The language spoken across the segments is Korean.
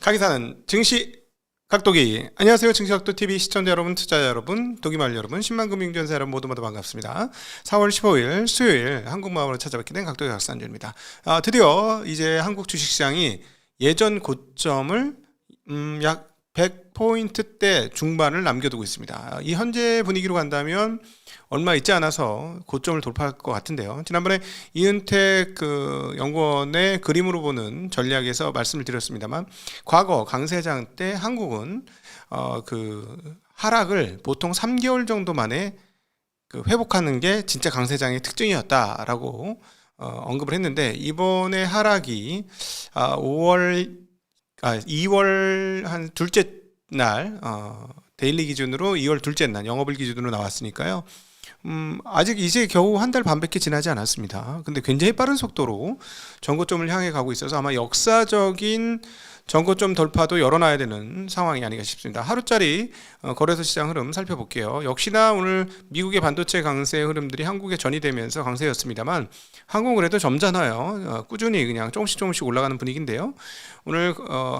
가기사는 증시 각도기. 안녕하세요. 증시각도TV 시청자 여러분, 투자자 여러분, 도기말 여러분, 10만 금융전사 여러분 모두 반갑습니다. 4월 15일 수요일 한국마음으로 찾아뵙게 된 각도기 각산주입니다. 드디어 이제 한국 주식시장이 예전 고점을 약 100포인트대 중반을 남겨두고 있습니다. 이 현재 분위기로 간다면 얼마 있지 않아서 고점을 돌파할 것 같은데요. 지난번에 이은택 연구원의 그림으로 보는 전략에서 말씀을 드렸습니다만, 과거 강세장 때 한국은 하락을 보통 3개월 정도 만에 회복하는 게 진짜 강세장의 특징이었다라고 언급을 했는데, 이번에 하락이 2월 한 둘째 날 데일리 기준으로 2월 둘째 날 영업일 기준으로 나왔으니까요. 아직 이제 겨우 한 달 반밖에 지나지 않았습니다. 근데 굉장히 빠른 속도로 전고점을 향해 가고 있어서 아마 역사적인 전고점 돌파도 열어놔야 되는 상황이 아닌가 싶습니다. 하루짜리 거래소 시장 흐름 살펴볼게요. 역시나 오늘 미국의 반도체 강세 흐름들이 한국에 전이되면서 강세였습니다만, 한국은 그래도 점잖아요. 꾸준히 그냥 조금씩 올라가는 분위기인데요. 오늘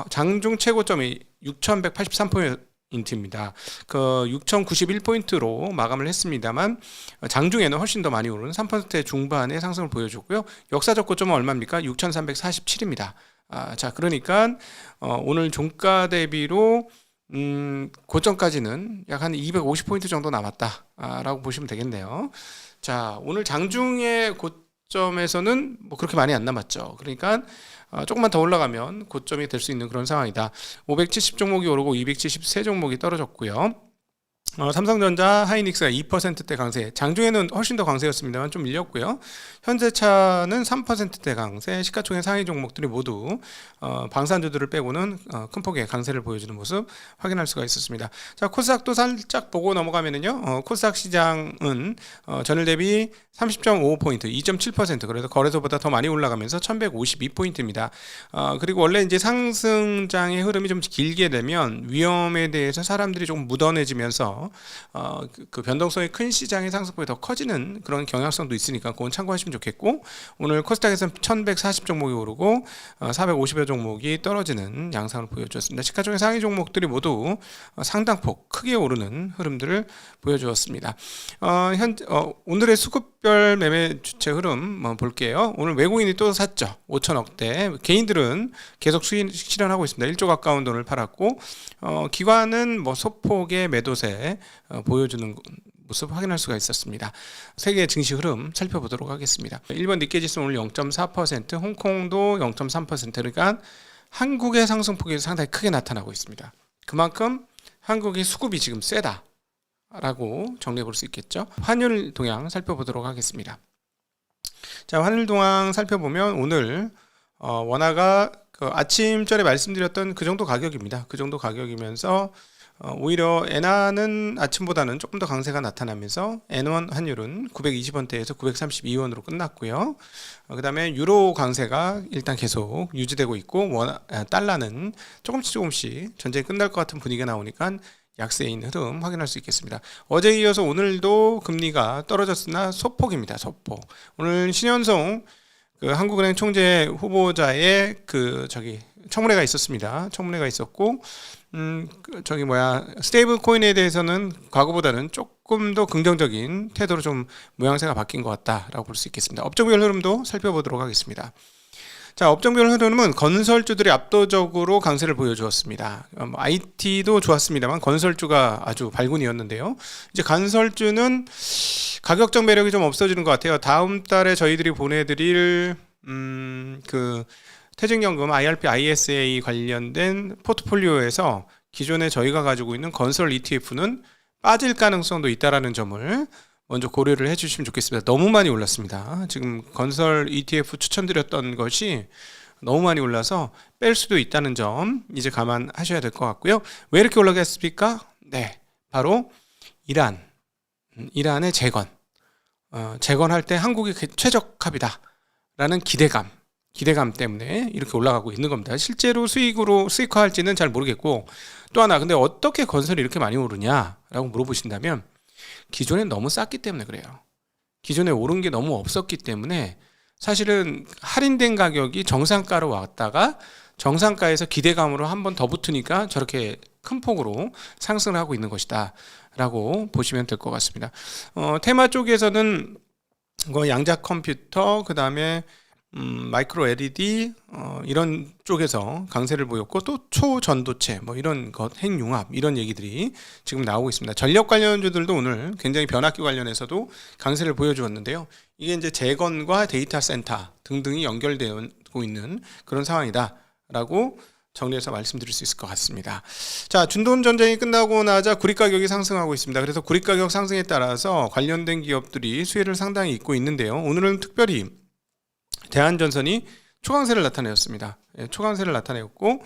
장중 최고점이 6,183포인트입니다. 6,091포인트로 마감을 했습니다만, 장중에는 훨씬 더 많이 오른 3% 중반의 상승을 보여줬고요. 역사적 고점은 얼마입니까? 6,347입니다. 자, 그러니까 오늘 종가 대비로 고점까지는 약 한 250포인트 정도 남았다라고 보시면 되겠네요. 자, 오늘 장중의 고점에서는 뭐 그렇게 많이 안 남았죠. 그러니까 조금만 더 올라가면 고점이 될 수 있는 그런 상황이다. 570 종목이 오르고 273 종목이 떨어졌고요. 삼성전자, 하이닉스가 2%대 강세, 장중에는 훨씬 더 강세였습니다만 좀 밀렸고요. 현대차는 3%대 강세, 시가총액 상위 종목들이 모두 방산주들을 빼고는 큰 폭의 강세를 보여주는 모습 확인할 수가 있었습니다. 자, 코스닥도 살짝 보고 넘어가면은요, 코스닥 시장은 전일 대비 30.55포인트, 2.7%, 그래서 거래소보다 더 많이 올라가면서 1152포인트입니다. 그리고 원래 이제 상승장의 흐름이 좀 길게 되면 위험에 대해서 사람들이 조금 무던해지면서 그 변동성이 큰 시장의 상승폭이 더 커지는 그런 경향성도 있으니까 그건 참고하시면 좋겠고, 오늘 코스닥에서는 1140 종목이 오르고 450여 종목이 떨어지는 양상을 보여주었습니다. 시가총액 상위 종목들이 모두 상당폭 크게 오르는 흐름들을 보여주었습니다. 오늘의 수급별 매매 주체 흐름 볼게요. 오늘 외국인이 또 샀죠. 5천억대. 개인들은 계속 실현하고 있습니다. 1조 가까운 돈을 팔았고, 기관은 뭐 소폭의 매도세 보여주는 모습 확인할 수가 있었습니다. 세계 증시 흐름 살펴보도록 하겠습니다. 일본 니케지수 오늘 0.4%, 홍콩도 0.3%, 그러니까 한국의 상승폭이 상당히 크게 나타나고 있습니다. 그만큼 한국의 수급이 지금 세다라고 정리해 볼 수 있겠죠. 환율 동향 살펴보도록 하겠습니다. 자, 환율 동향 살펴보면 오늘 원화가 아침전에 말씀드렸던 그 정도 가격입니다. 그 정도 가격이면서 오히려 엔화는 아침보다는 조금 더 강세가 나타나면서 N1 환율은 920원대에서 932원으로 끝났고요. 그 다음에 유로 강세가 일단 계속 유지되고 있고, 달러는 조금씩 전쟁이 끝날 것 같은 분위기가 나오니까 약세인 흐름 확인할 수 있겠습니다. 어제에 이어서 오늘도 금리가 떨어졌으나 소폭입니다. 소폭. 오늘 신현송 한국은행 총재 후보자의 청문회가 있었습니다. 청문회가 있었고, 스테이블 코인에 대해서는 과거보다는 조금 더 긍정적인 태도로 좀 모양새가 바뀐 것 같다라고 볼 수 있겠습니다. 업종별 흐름도 살펴보도록 하겠습니다. 자, 업종별 흐름은 건설주들이 압도적으로 강세를 보여주었습니다. IT도 좋았습니다만 건설주가 아주 발군이었는데요. 이제 건설주는 가격적 매력이 좀 없어지는 것 같아요. 다음 달에 저희들이 보내드릴 퇴직연금 IRP, ISA 관련된 포트폴리오에서 기존에 저희가 가지고 있는 건설 ETF는 빠질 가능성도 있다라는 점을 먼저 고려를 해주시면 좋겠습니다. 너무 많이 올랐습니다. 지금 건설 ETF 추천드렸던 것이 너무 많이 올라서 뺄 수도 있다는 점 이제 감안하셔야 될 것 같고요. 왜 이렇게 올라갔습니까? 네, 바로 이란의 재건할 때 한국이 최적합이다라는 기대감 때문에 이렇게 올라가고 있는 겁니다. 실제로 수익화할지는 잘 모르겠고, 또 하나, 근데 어떻게 건설이 이렇게 많이 오르냐라고 물어보신다면, 기존에 너무 쌌기 때문에 그래요. 기존에 오른 게 너무 없었기 때문에 사실은 할인된 가격이 정상가로 왔다가 정상가에서 기대감으로 한 번 더 붙으니까 저렇게 큰 폭으로 상승을 하고 있는 것이다 라고 보시면 될 것 같습니다. 테마 쪽에서는 양자 컴퓨터, 그 다음에 마이크로 LED 이런 쪽에서 강세를 보였고, 또 초전도체 뭐 이런 것, 핵융합 이런 얘기들이 지금 나오고 있습니다. 전력 관련주들도 오늘 굉장히 변압기 관련해서도 강세를 보여주었는데요. 이게 이제 재건과 데이터 센터 등등이 연결되고 있는 그런 상황이다 라고 정리해서 말씀드릴 수 있을 것 같습니다. 자, 준돈 전쟁이 끝나고 나자 구리 가격이 상승하고 있습니다. 그래서 구리 가격 상승에 따라서 관련된 기업들이 수혜를 상당히 입고 있는데요. 오늘은 특별히 대한전선이 초강세를 나타내었습니다. 초강세를 나타내었고,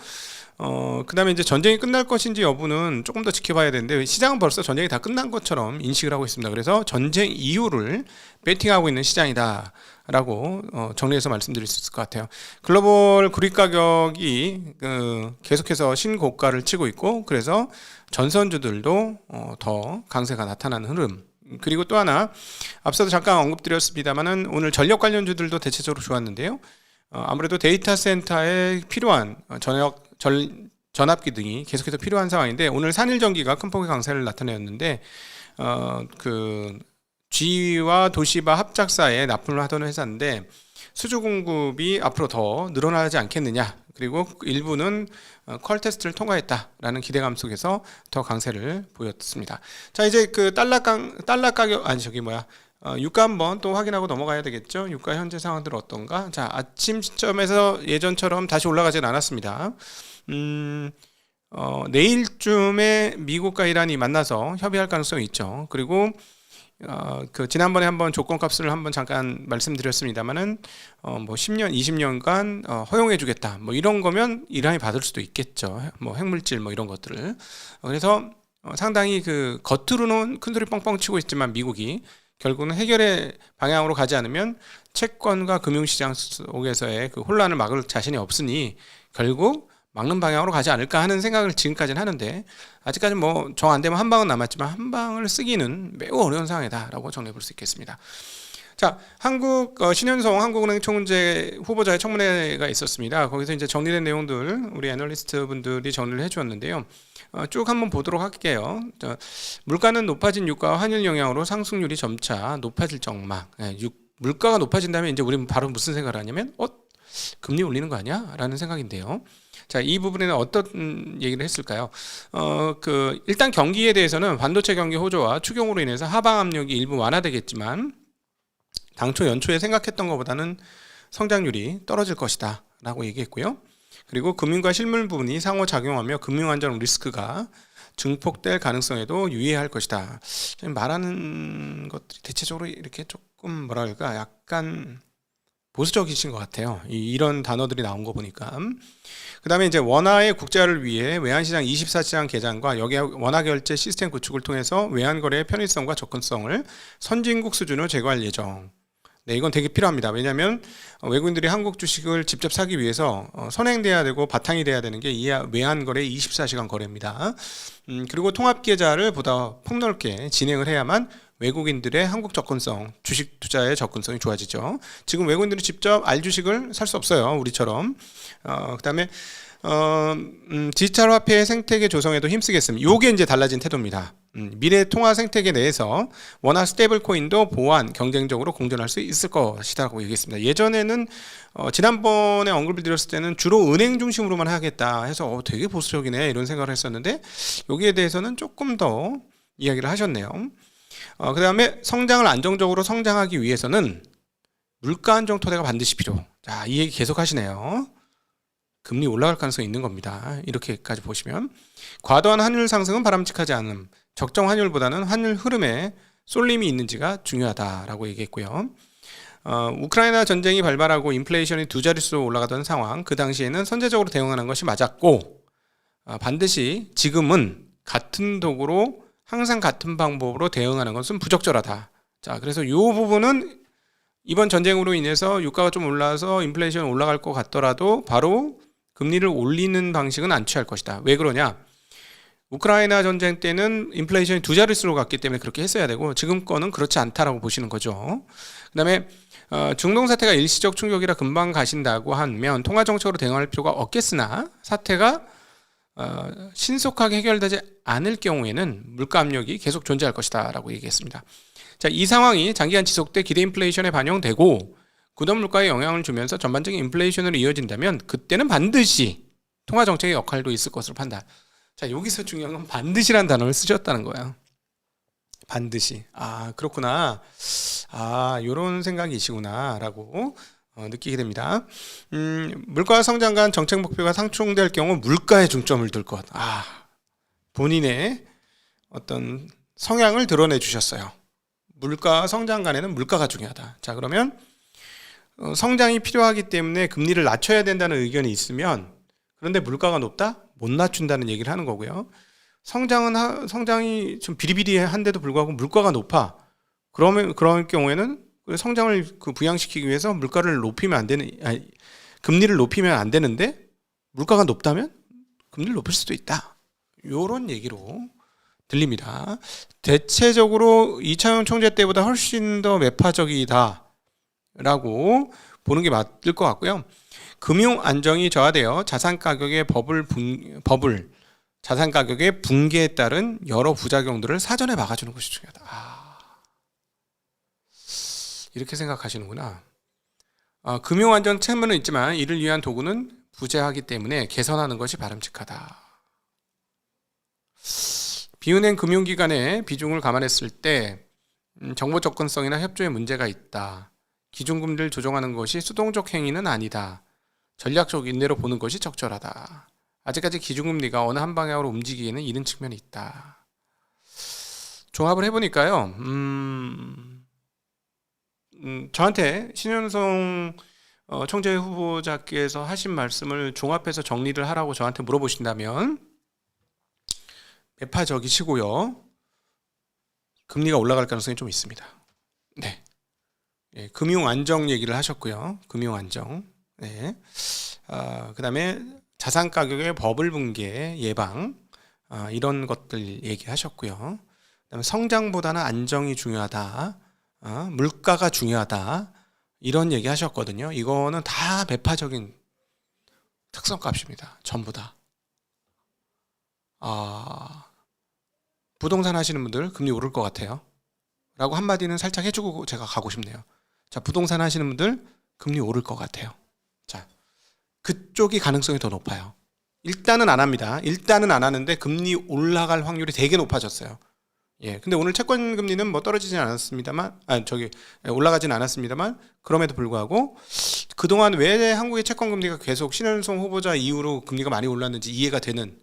그 다음에 이제 전쟁이 끝날 것인지 여부는 조금 더 지켜봐야 되는데, 시장은 벌써 전쟁이 다 끝난 것처럼 인식을 하고 있습니다. 그래서 전쟁 이후를 배팅하고 있는 시장이다 라고 정리해서 말씀드릴 수 있을 것 같아요. 글로벌 구리 가격이 계속해서 신고가를 치고 있고, 그래서 전선주들도 더 강세가 나타나는 흐름. 그리고 또 하나, 앞서도 잠깐 언급드렸습니다만은 오늘 전력 관련주들도 대체적으로 좋았는데요. 아무래도 데이터 센터에 필요한 전압기 등이 계속해서 필요한 상황인데, 오늘 산일전기가 큰 폭의 강세를 나타내었는데, G와 도시바 합작사에 납품을 하던 회사인데 수주 공급이 앞으로 더 늘어나지 않겠느냐, 그리고 일부는 퀄 테스트를 통과했다라는 기대감 속에서 더 강세를 보였습니다. 자, 이제 달러 가격 유가 한번 또 확인하고 넘어가야 되겠죠. 유가 현재 상황들 어떤가? 자, 아침 시점에서 예전처럼 다시 올라가진 않았습니다. 내일쯤에 미국과 이란이 만나서 협의할 가능성이 있죠. 그리고 지난번에 한번 조건값을 한번 잠깐 말씀드렸습니다만은 10년, 20년간 허용해 주겠다. 뭐 이런 거면 이란이 받을 수도 있겠죠. 뭐 핵물질 뭐 이런 것들을. 그래서 상당히 겉으로는 큰소리 뻥뻥 치고 있지만 미국이 결국은 해결의 방향으로 가지 않으면 채권과 금융시장 속에서의 혼란을 막을 자신이 없으니 결국 막는 방향으로 가지 않을까 하는 생각을 지금까지는 하는데, 아직까지 정 안 되면 한 방은 남았지만 한 방을 쓰기는 매우 어려운 상황이다라고 정리해 볼 수 있겠습니다. 자, 신현성 한국은행 총재 후보자의 청문회가 있었습니다. 거기서 이제 정리된 내용들 우리 애널리스트 분들이 정리를 해주었는데요. 쭉 한번 보도록 할게요. 물가는 높아진 유가와 환율 영향으로 상승률이 점차 높아질 전망. 물가가 높아진다면 이제 우리는 바로 무슨 생각을 하냐면 금리 올리는 거 아니야? 라는 생각인데요. 자, 이 부분에는 어떤 얘기를 했을까요? 일단 경기에 대해서는 반도체 경기 호조와 추경으로 인해서 하방 압력이 일부 완화되겠지만 당초 연초에 생각했던 것보다는 성장률이 떨어질 것이다 라고 얘기했고요. 그리고 금융과 실물 부분이 상호작용하며 금융안전 리스크가 증폭될 가능성에도 유의할 것이다. 말하는 것들이 대체적으로 이렇게 조금 약간 보수적이신 것 같아요. 이런 단어들이 나온 거 보니까. 그 다음에 이제 원화의 국제화를 위해 외환시장 24시장 개장과 원화 결제 시스템 구축을 통해서 외환거래의 편의성과 접근성을 선진국 수준으로 제고할 예정. 네, 이건 되게 필요합니다. 왜냐하면 외국인들이 한국 주식을 직접 사기 위해서 선행돼야 되고 바탕이 돼야 되는 게 이 외환거래 24시간 거래입니다. 그리고 통합계좌를 보다 폭넓게 진행을 해야만 외국인들의 한국 접근성, 주식 투자의 접근성이 좋아지죠. 지금 외국인들이 직접 알주식을 살 수 없어요. 우리처럼. 그 다음에 디지털 화폐의 생태계 조성에도 힘쓰겠습니다. 요게 이제 달라진 태도입니다. 미래 통화 생태계 내에서 원화 스테이블 코인도 보완, 경쟁적으로 공존할 수 있을 것이라고 얘기했습니다. 예전에는 지난번에 언급을 드렸을 때는 주로 은행 중심으로만 하겠다 해서 되게 보수적이네 이런 생각을 했었는데, 여기에 대해서는 조금 더 이야기를 하셨네요. 그 다음에 성장을 안정적으로 성장하기 위해서는 물가 안정 토대가 반드시 필요. 자, 이 얘기 계속 하시네요. 금리 올라갈 가능성이 있는 겁니다. 이렇게까지 보시면 과도한 환율 상승은 바람직하지 않음. 적정 환율보다는 환율 흐름에 쏠림이 있는지가 중요하다라고 얘기했고요. 우크라이나 전쟁이 발발하고 인플레이션이 2자릿수로 올라가던 상황, 그 당시에는 선제적으로 대응하는 것이 맞았고, 반드시 지금은 같은 도구로 항상 같은 방법으로 대응하는 것은 부적절하다. 자, 그래서 이 부분은 이번 전쟁으로 인해서 유가가 좀 올라서 인플레이션이 올라갈 것 같더라도 바로 금리를 올리는 방식은 안 취할 것이다. 왜 그러냐? 우크라이나 전쟁 때는 인플레이션이 2자릿수로 갔기 때문에 그렇게 했어야 되고, 지금 거는 그렇지 않다라고 보시는 거죠. 그 다음에 중동 사태가 일시적 충격이라 금방 가신다고 하면 통화 정책으로 대응할 필요가 없겠으나 사태가 신속하게 해결되지 않을 경우에는 물가 압력이 계속 존재할 것이다 라고 얘기했습니다. 자, 이 상황이 장기간 지속돼 기대 인플레이션에 반영되고 굳은 물가에 영향을 주면서 전반적인 인플레이션으로 이어진다면 그때는 반드시 통화 정책의 역할도 있을 것으로 판단. 자, 여기서 중요한 건 반드시란 단어를 쓰셨다는 거예요. 반드시. 아, 그렇구나. 아, 요런 생각이시구나 라고 느끼게 됩니다. 물가 성장 간 정책 목표가 상충될 경우 물가에 중점을 둘 것. 아, 본인의 어떤 성향을 드러내 주셨어요. 물가 성장 간에는 물가가 중요하다. 자, 그러면 성장이 필요하기 때문에 금리를 낮춰야 된다는 의견이 있으면 그런데 물가가 높다? 못 낮춘다는 얘기를 하는 거고요. 성장이 좀 비리비리한데도 불구하고 물가가 높아. 그러면 그런 경우에는 성장을 부양시키기 위해서 물가를 높이면 안 되는, 아니, 금리를 높이면 안 되는데 물가가 높다면 금리를 높일 수도 있다. 요런 얘기로 들립니다. 대체적으로 이창용 총재 때보다 훨씬 더 매파적이다 라고 보는 게 맞을 것 같고요. 금융 안정이 저하되어 자산 가격의 자산 가격의 붕괴에 따른 여러 부작용들을 사전에 막아주는 것이 중요하다. 아, 이렇게 생각하시는구나. 금융 안정 측면은 있지만 이를 위한 도구는 부재하기 때문에 개선하는 것이 바람직하다. 비은행 금융기관의 비중을 감안했을 때 정보 접근성이나 협조에 문제가 있다. 기준금리를 조정하는 것이 수동적 행위는 아니다. 전략적 인내로 보는 것이 적절하다. 아직까지 기준금리가 어느 한 방향으로 움직이기에는 이른 측면이 있다. 종합을 해보니까요. 저한테 신현송 총재 후보자께서 하신 말씀을 종합해서 정리를 하라고 저한테 물어보신다면 매파적이시고요. 금리가 올라갈 가능성이 좀 있습니다. 네. 예, 금융 안정 얘기를 하셨고요. 금융 안정. 네. 그다음에 자산 가격의 버블 붕괴 예방 이런 것들 얘기하셨고요. 그다음에 성장보다는 안정이 중요하다. 물가가 중요하다. 이런 얘기 하셨거든요. 이거는 다 매파적인 특성값입니다. 전부 다. 부동산 하시는 분들 금리 오를 것 같아요. 라고 한마디는 살짝 해주고 제가 가고 싶네요. 자, 부동산 하시는 분들 금리 오를 것 같아요. 자, 그쪽이 가능성이 더 높아요. 일단은 안 합니다. 일단은 안 하는데 금리 올라갈 확률이 되게 높아졌어요. 예, 근데 오늘 채권 금리는 뭐 떨어지진 않았습니다만, 올라가진 않았습니다만, 그럼에도 불구하고 그동안 왜 한국의 채권 금리가 계속 신현송 후보자 이후로 금리가 많이 올랐는지 이해가 되는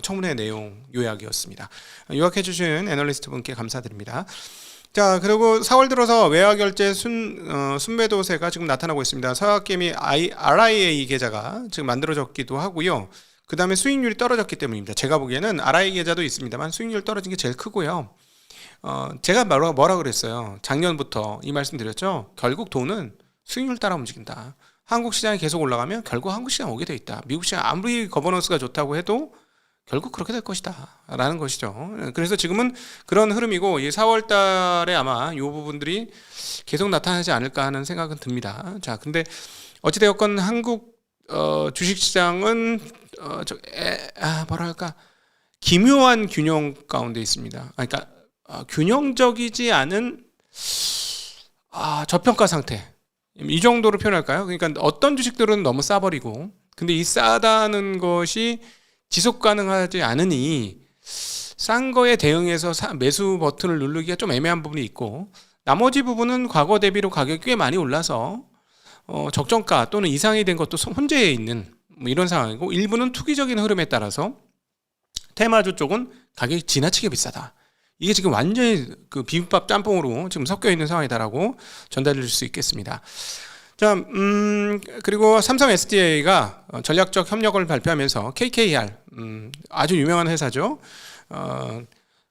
청문회 내용 요약이었습니다. 요약해주신 애널리스트 분께 감사드립니다. 자, 그리고 4월 들어서 외화 결제 순매도세가 지금 나타나고 있습니다. 서학개미 RIA 계좌가 지금 만들어졌기도 하고요. 그 다음에 수익률이 떨어졌기 때문입니다. 제가 보기에는 RIA 계좌도 있습니다만 수익률 떨어진 게 제일 크고요. 제가 뭐라 그랬어요. 작년부터 이 말씀 드렸죠. 결국 돈은 수익률 따라 움직인다. 한국 시장이 계속 올라가면 결국 한국 시장 오게 돼 있다. 미국 시장 아무리 거버넌스가 좋다고 해도 결국 그렇게 될 것이다 라는 것이죠. 그래서 지금은 그런 흐름이고 이 4월 달에 아마 이 부분들이 계속 나타나지 않을까 하는 생각은 듭니다. 자, 근데 어찌되었건 한국 주식시장은 뭐랄까 기묘한 균형 가운데 있습니다. 그러니까 균형적이지 않은 저평가 상태, 이 정도로 표현할까요? 그러니까 어떤 주식들은 너무 싸버리고 근데 이 싸다는 것이 지속 가능하지 않으니 싼 거에 대응해서 매수 버튼을 누르기가 좀 애매한 부분이 있고 나머지 부분은 과거 대비로 가격이 꽤 많이 올라서 적정가 또는 이상이 된 것도 혼재해 있는 뭐 이런 상황이고 일부는 투기적인 흐름에 따라서 테마주 쪽은 가격이 지나치게 비싸다. 이게 지금 완전히 그 비빔밥 짬뽕으로 지금 섞여 있는 상황이다라고 전달드릴 수 있겠습니다. 자, 그리고 삼성 SDA가 전략적 협력을 발표하면서 KKR, 아주 유명한 회사죠.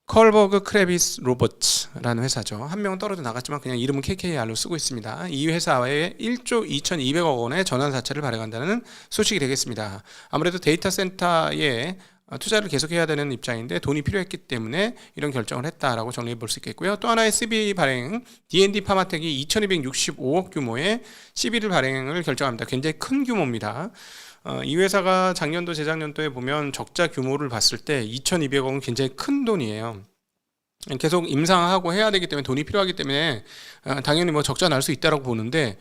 컬버그 크레비스 로버츠라는 회사죠. 한 명은 떨어져 나갔지만 그냥 이름은 KKR로 쓰고 있습니다. 이 회사에 1조 2,200억 원의 전환사채를 발행한다는 소식이 되겠습니다. 아무래도 데이터 센터에 투자를 계속해야 되는 입장인데 돈이 필요했기 때문에 이런 결정을 했다라고 정리해 볼 수 있겠고요. 또 하나의 CB 발행, D&D 파마텍이 2265억 규모의 CB를 발행을 결정합니다. 굉장히 큰 규모입니다. 이 회사가 작년도 재작년도에 보면 적자 규모를 봤을 때 2200억은 굉장히 큰 돈이에요. 계속 임상하고 해야 되기 때문에 돈이 필요하기 때문에 당연히 뭐 적자 날 수 있다라고 보는데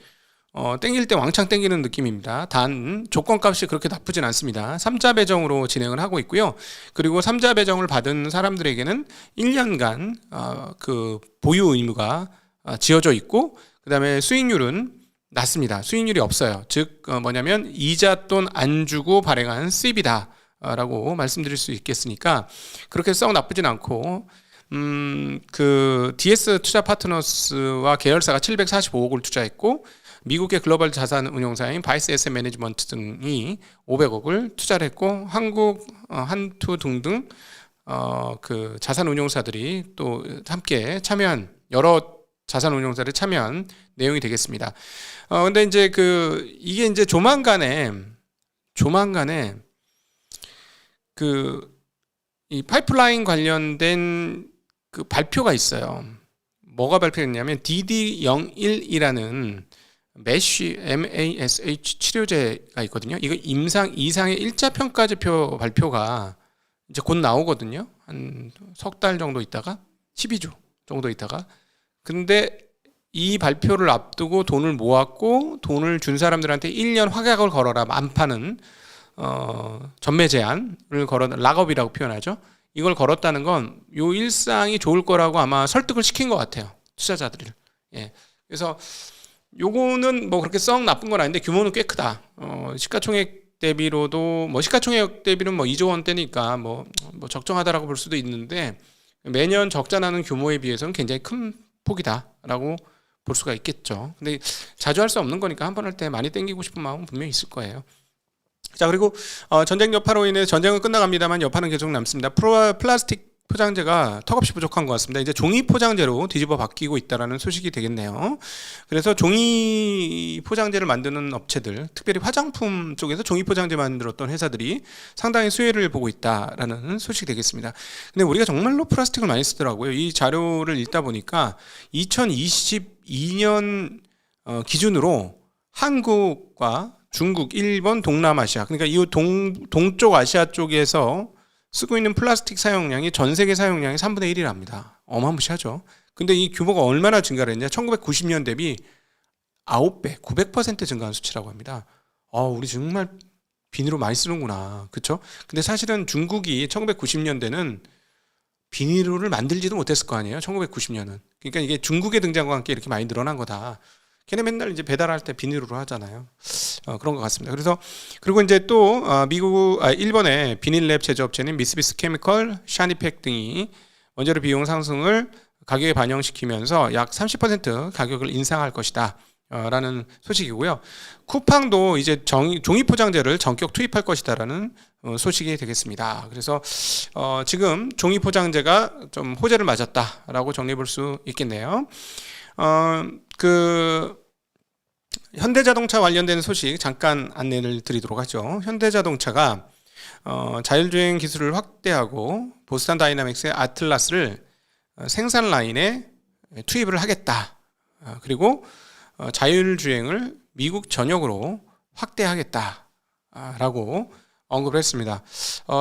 땡길 때 왕창 땡기는 느낌입니다. 단 조건값이 그렇게 나쁘진 않습니다. 3자 배정으로 진행을 하고 있고요. 그리고 3자 배정을 받은 사람들에게는 1년간 그 보유 의무가 지어져 있고, 그 다음에 수익률은 낮습니다. 수익률이 없어요. 즉 뭐냐면 이자 돈 안 주고 발행한 CB다 라고 말씀드릴 수 있겠으니까 그렇게 썩 나쁘진 않고, 그 DS 투자 파트너스와 계열사가 745억을 투자했고, 미국의 글로벌 자산 운용사인 바이스 에셋 매니지먼트 등이 500억을 투자를 했고, 한국 한투 등등 그 자산 운용사들이 또 함께 참여한, 여러 자산 운용사들이 참여한 내용이 되겠습니다. 근데 이제 이게 이제 조만간에 이 파이프라인 관련된 그 발표가 있어요. 뭐가 발표했냐면 DD01이라는 MASH 치료제가 있거든요. 이거 임상 2상의 1차 평가지표 발표가 이제 곧 나오거든요. 한 석 달 정도 있다가, 12주 정도 있다가. 근데 이 발표를 앞두고 돈을 모았고 돈을 준 사람들한테 1년 확약을 걸어라, 만파는 전매 제한을 락업이라고 표현하죠. 이걸 걸었다는 건 요 일상이 좋을 거라고 아마 설득을 시킨 것 같아요, 투자자들을. 예. 그래서 요거는 뭐 그렇게 썩 나쁜 건 아닌데 규모는 꽤 크다. 시가총액 대비로도 시가총액 대비는 2조 원대니까 뭐 적정하다라고 볼 수도 있는데, 매년 적자 나는 규모에 비해서는 굉장히 큰 폭이다라고 볼 수가 있겠죠. 근데 자주 할 수 없는 거니까 한 번 할 때 많이 땡기고 싶은 마음은 분명히 있을 거예요. 자, 그리고 전쟁 여파로 인해 전쟁은 끝나갑니다만 여파는 계속 남습니다. 플라스틱 포장재가 턱없이 부족한 것 같습니다. 이제 종이 포장재로 뒤집어 바뀌고 있다라는 소식이 되겠네요. 그래서 종이 포장재를 만드는 업체들, 특별히 화장품 쪽에서 종이 포장재 만들었던 회사들이 상당히 수혜를 보고 있다라는 소식이 되겠습니다. 근데 우리가 정말로 플라스틱을 많이 쓰더라고요. 이 자료를 읽다 보니까 2022년 기준으로 한국과 중국, 일본, 동남아시아, 그러니까 이 동쪽 아시아 쪽에서 쓰고 있는 플라스틱 사용량이 전 세계 사용량의 3분의 1이랍니다. 어마무시하죠. 근데 이 규모가 얼마나 증가를 했냐? 1990년 대비 9배, 900% 증가한 수치라고 합니다. 우리 정말 비닐을 많이 쓰는구나. 그렇죠? 근데 사실은 중국이 1990년대는 비닐을 만들지도 못했을 거 아니에요? 1990년은. 그러니까 이게 중국의 등장과 함께 이렇게 많이 늘어난 거다. 걔네 맨날 이제 배달할 때 비닐로 하잖아요. 그런 것 같습니다. 그래서 그리고 이제 또 일본의 비닐랩 제조업체는 미쓰비시 케미컬, 샤니팩 등이 원재료 비용 상승을 가격에 반영시키면서 약 30% 가격을 인상할 것이다 라는 소식이고요. 쿠팡도 이제 종이 포장재를 전격 투입할 것이다라는 소식이 되겠습니다. 그래서 지금 종이 포장재가 좀 호재를 맞았다라고 정리해 볼 수 있겠네요. 현대자동차 관련된 소식 잠깐 안내를 드리도록 하죠. 현대자동차가 자율주행 기술을 확대하고 보스턴 다이나믹스의 아틀라스를 생산 라인에 투입을 하겠다. 그리고 자율주행을 미국 전역으로 확대하겠다라고 언급을 했습니다.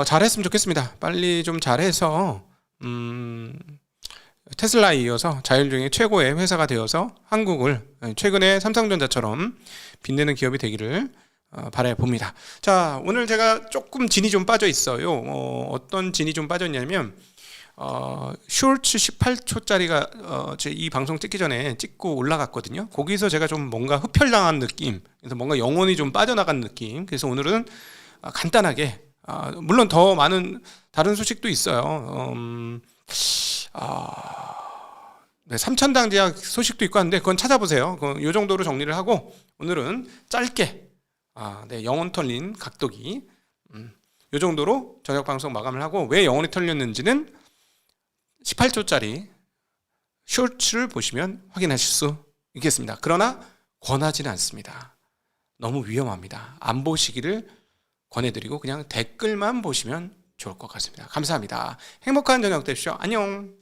잘했으면 좋겠습니다. 빨리 좀 잘해서 테슬라에 이어서 자율주행의 최고의 회사가 되어서 한국을 최근에 삼성전자처럼 빛내는 기업이 되기를 바라봅니다. 자, 오늘 제가 조금 진이 좀 빠져 있어요. 어떤 진이 좀 빠졌냐면 쇼츠 18초짜리가 이 방송 찍기 전에 찍고 올라갔거든요. 거기서 제가 좀 뭔가 흡혈당한 느낌, 그래서 뭔가 영혼이 좀 빠져나간 느낌. 그래서 오늘은 간단하게, 물론 더 많은 다른 소식도 있어요. 네, 삼천당제약 소식도 있고 한데 그건 찾아보세요. 이 정도로 정리를 하고 오늘은 짧게 영혼 털린 각도기 이 정도로 저녁 방송 마감을 하고, 왜 영혼이 털렸는지는 18초짜리 쇼츠를 보시면 확인하실 수 있겠습니다. 그러나 권하지는 않습니다. 너무 위험합니다. 안 보시기를 권해드리고 그냥 댓글만 보시면 좋을 것 같습니다. 감사합니다. 행복한 저녁 되십시오. 안녕.